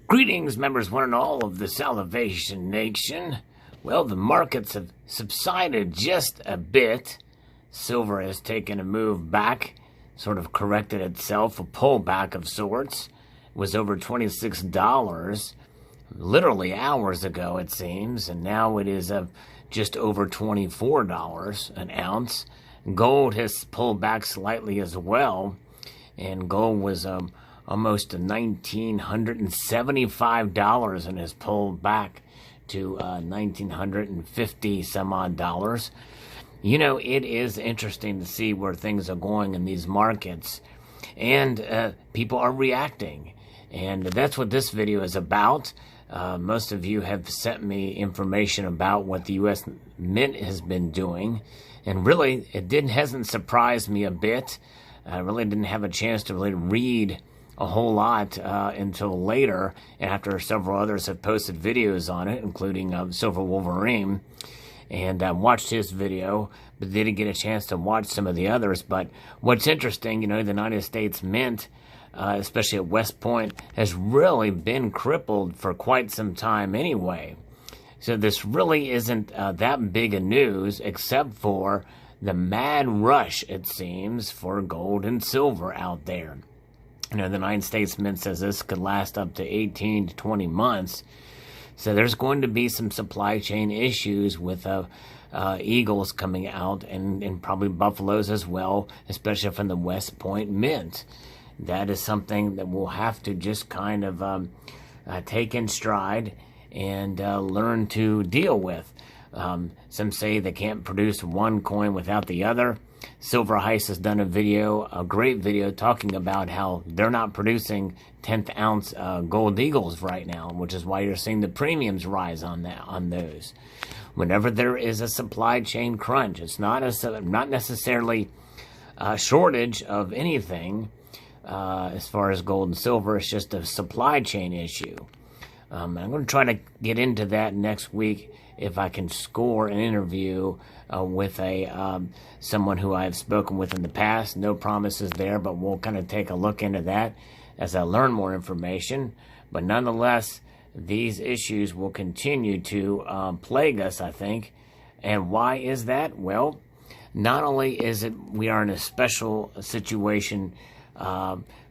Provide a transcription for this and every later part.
Greetings, members one and all of the Salivation Nation. Well, the markets have subsided just a bit. Silver has taken a move back, sort of corrected itself, a pullback of sorts. It was over $26 literally hours ago, it seems, and now it is just over $24 an ounce. Gold has pulled back slightly as well, and gold was almost to $1,975 and has pulled back to $1,950 some odd dollars. You know, it is interesting to see where things are going in these markets, and people are reacting, and that's what this video is about. Most of you have sent me information about what the U.S. Mint has been doing, and really it hasn't surprised me a bit. I really didn't have a chance to really read a whole lot until later, after several others have posted videos on it, including Silver Wolverine, and watched his video, but didn't get a chance to watch some of the others. But what's interesting, you know, the United States Mint, especially at West Point, has really been crippled for quite some time anyway. So this really isn't that big a news, except for the mad rush, it seems, for gold and silver out there. You know, the United States Mint says this could last up to 18 to 20 months. So there's going to be some supply chain issues with eagles coming out, and probably buffaloes as well, especially from the West Point Mint. That is something that we'll have to just kind of take in stride and learn to deal with. Some say they can't produce one coin without the other. Silver Heist has done a great video talking about how they're not producing 10th ounce gold eagles right now, which is why you're seeing the premiums rise on those. Whenever there is a supply chain crunch, it's not necessarily a shortage of anything as far as gold and silver. It's just a supply chain issue. I'm going to try to get into that next week if I can score an interview with someone who I've spoken with in the past. No promises there, but we'll kind of take a look into that as I learn more information. But nonetheless, these issues will continue to plague us, I think. And why is that? Well, not only is it we are in a special situation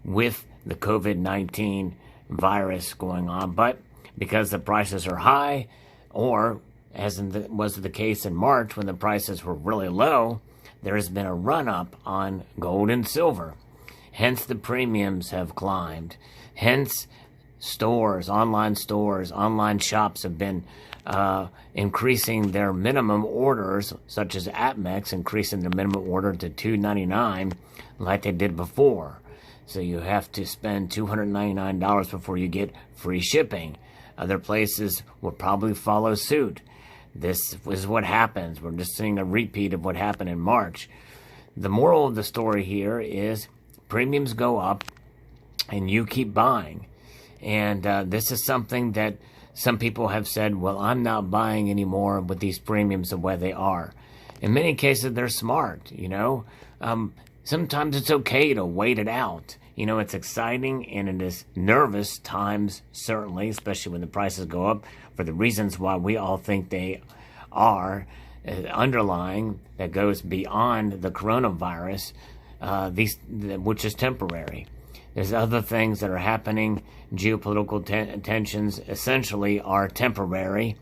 with the COVID-19 virus going on, but because the prices are high, or as was the case in March when the prices were really low, there has been a run-up on gold and silver. Hence, the premiums have climbed. Hence, online shops have been increasing their minimum orders, such as APMEX, increasing their minimum order to $299 like they did before. So you have to spend $299 before you get free shipping. Other places will probably follow suit. This is what happens. We're just seeing a repeat of what happened in March. The moral of the story here is premiums go up and you keep buying. And this is something that some people have said, well, I'm not buying anymore with these premiums the way they are. In many cases, they're smart, you know. Sometimes it's okay to wait it out. You know, it's exciting and it is nervous times, certainly, especially when the prices go up, for the reasons why we all think they are underlying, that goes beyond the coronavirus, which is temporary. There's other things that are happening. Geopolitical tensions essentially are temporary,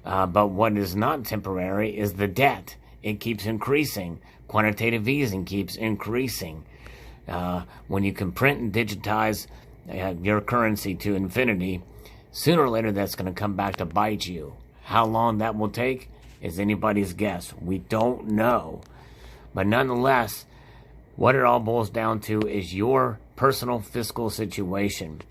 but what is not temporary is the debt. It keeps increasing. Quantitative easing keeps increasing. When you can print and digitize your currency to infinity, sooner or later that's going to come back to bite you. How long that will take is anybody's guess. We don't know. But nonetheless, what it all boils down to is your personal fiscal situation.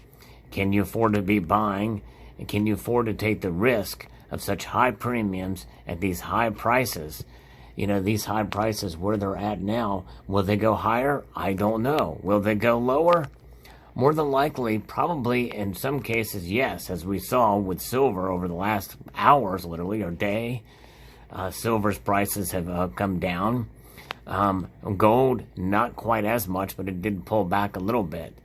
Can you afford to be buying? And can you afford to take the risk of such high premiums at these high prices? You know, these high prices where they're at now, will they go higher? I don't know. Will they go lower? More than likely, probably in some cases, yes, as we saw with silver over the last hours, literally, or day. Silver's prices have come down. Gold, not quite as much, but it did pull back a little bit.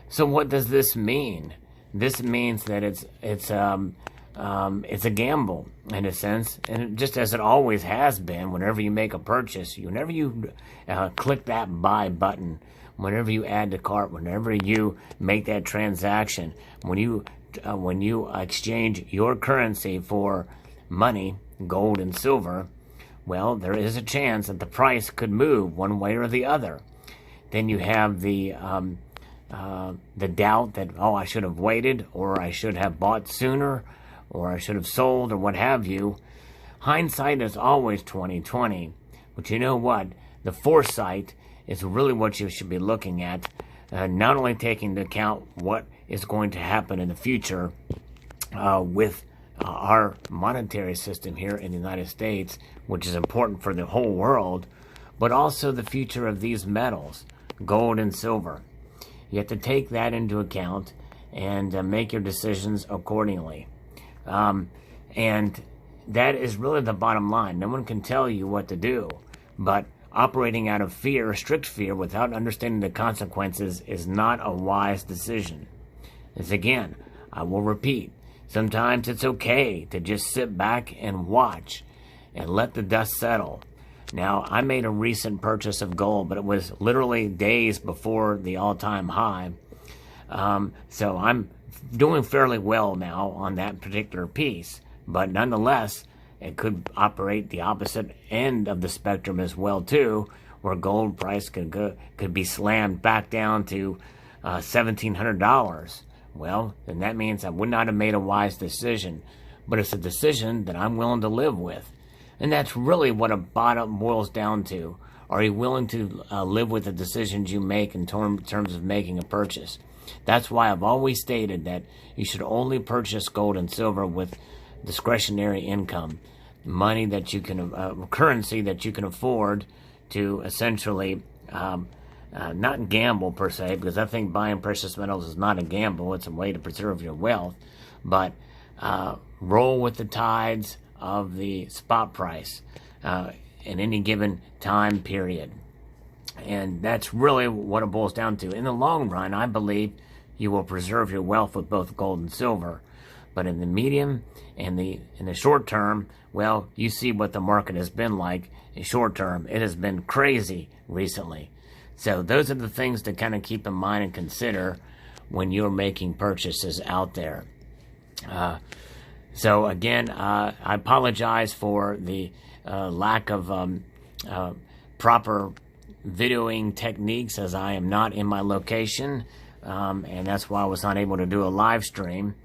So what does this mean? This means that it's a gamble in a sense, and just as it always has been. Whenever you make a purchase, whenever you click that buy button, whenever you add to cart, whenever you make that transaction, when you exchange your currency for money, gold and silver, well, there is a chance that the price could move one way or the other. Then you have the doubt that, oh, I should have waited, or I should have bought sooner, or I should have sold, or what have you. Hindsight is always 20/20, but you know what? The foresight is really what you should be looking at, not only taking into account what is going to happen in the future with our monetary system here in the United States, which is important for the whole world, but also the future of these metals, gold and silver. You have to take that into account and make your decisions accordingly. And that is really the bottom line. No one can tell you what to do, but operating out of fear, strict fear, without understanding the consequences is not a wise decision. As again, I will repeat, sometimes it's okay to just sit back and watch and let the dust settle. Now, I made a recent purchase of gold, but it was literally days before the all-time high. So I'm doing fairly well now on that particular piece. But nonetheless, it could operate the opposite end of the spectrum as well, too, where gold price could be slammed back down to $1,700. Well, then that means I would not have made a wise decision. But it's a decision that I'm willing to live with. And that's really what a bottom boils down to. Are you willing to live with the decisions you make in terms of making a purchase? That's why I've always stated that you should only purchase gold and silver with discretionary income, money that you can, currency that you can afford to essentially not gamble per se, because I think buying precious metals is not a gamble. It's a way to preserve your wealth, but roll with the tides of the spot price in any given time period. And that's really what it boils down to. In the long run, I believe you will preserve your wealth with both gold and silver. But in the medium and in the short term, well, you see what the market has been like in short term. It has been crazy recently. So those are the things to kind of keep in mind and consider when you're making purchases out there. So again, I apologize for the lack of proper videoing techniques, as I am not in my location, and that's why I was not able to do a live stream,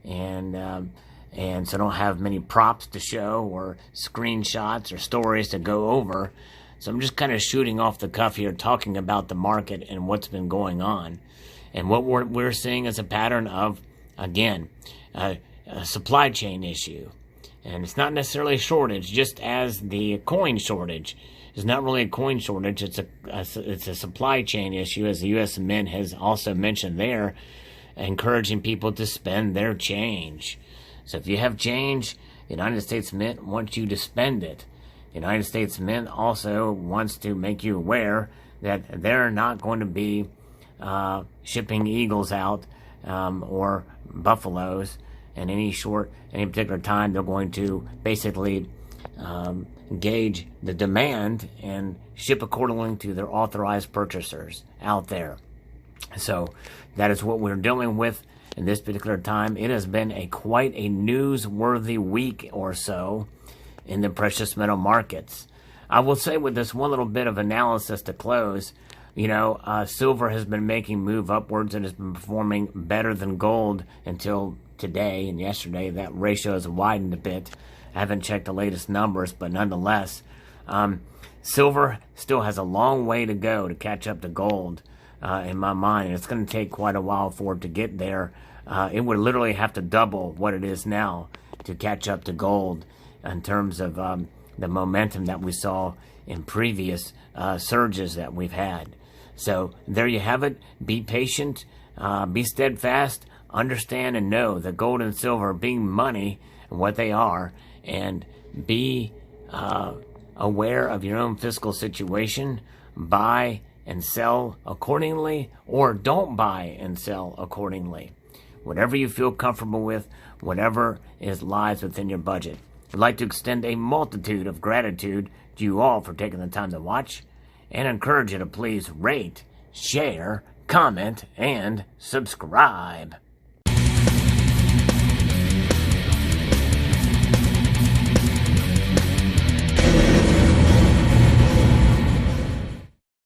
and so I don't have many props to show or screenshots or stories to go over. So I'm just kind of shooting off the cuff here, talking about the market and what's been going on, and what we're seeing is a pattern of, again, a supply chain issue. And it's not necessarily a shortage, just as the coin shortage is not really a coin shortage. It's a supply chain issue, as the U.S. Mint has also mentioned there, encouraging people to spend their change. So if you have change, the United States Mint wants you to spend it. The United States Mint also wants to make you aware that they're not going to be shipping eagles out or buffaloes in any particular time. They're going to basically gauge the demand and ship accordingly to their authorized purchasers out there. So that is what we're dealing with in this particular time. It has been quite a newsworthy week or so in the precious metal markets. I will say, with this one little bit of analysis to close, silver has been making move upwards and has been performing better than gold until today and yesterday. That ratio has widened a bit. I haven't checked the latest numbers, but nonetheless, silver still has a long way to go to catch up to gold in my mind, and it's going to take quite a while for it to get there. It would literally have to double what it is now to catch up to gold in terms of the momentum that we saw in previous surges that we've had. So there you have it. Be patient. Be steadfast, understand and know that gold and silver being money, what they are, and be aware of your own fiscal situation. Buy and sell accordingly, or don't buy and sell accordingly. Whatever you feel comfortable with, whatever lies within your budget. I'd like to extend a multitude of gratitude to you all for taking the time to watch, and encourage you to please rate, share, comment, and subscribe.